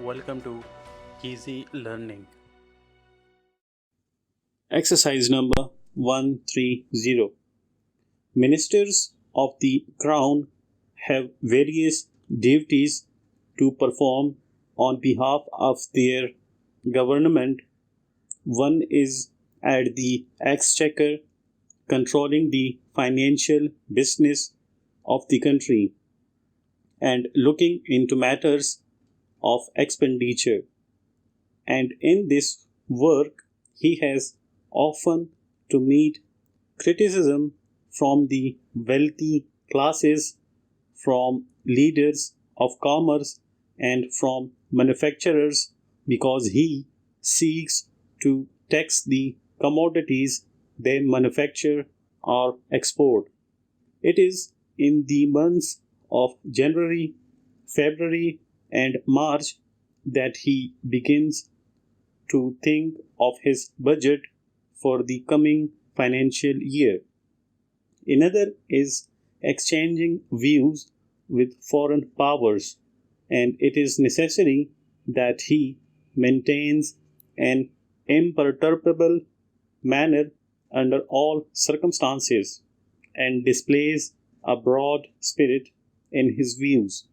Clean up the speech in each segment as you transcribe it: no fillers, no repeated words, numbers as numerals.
Welcome to Easy Learning. Exercise number 130. Ministers of the Crown have various duties to perform on behalf of their government. One is at the Exchequer, controlling the financial business of the country and looking into matters of expenditure. And in this work, he has often to meet criticism from the wealthy classes, from leaders of commerce, and from manufacturers because he seeks to tax the commodities they manufacture or export. It is in the months of January, February, and March that he begins to think of his budget for the coming financial year. Another is exchanging views with foreign powers, and it is necessary that he maintains an imperturbable manner under all circumstances and displays a broad spirit in his views.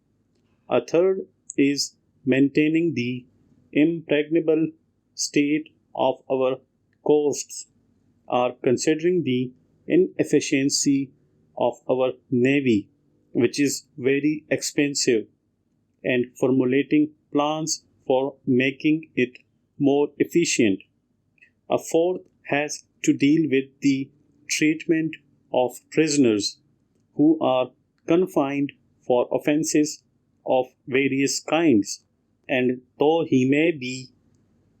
A third is maintaining the impregnable state of our coasts, or considering the inefficiency of our navy, which is very expensive, and formulating plans for making it more efficient. A fourth has to deal with the treatment of prisoners who are confined for offenses of various kinds. And though he may be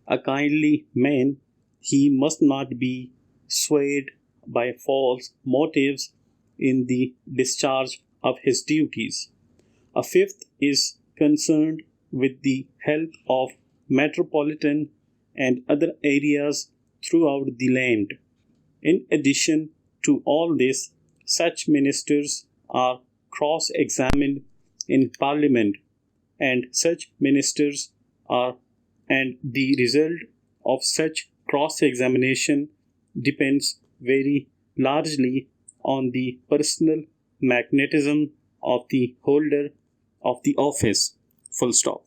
a kindly man, he must not be swayed by false motives in the discharge of his duties. A fifth is concerned with the health of metropolitan and other areas throughout the land. In addition to all this, such ministers are cross-examined in Parliament, and such ministers are and the result of such cross-examination depends very largely on the personal magnetism of the holder of the office. Full stop.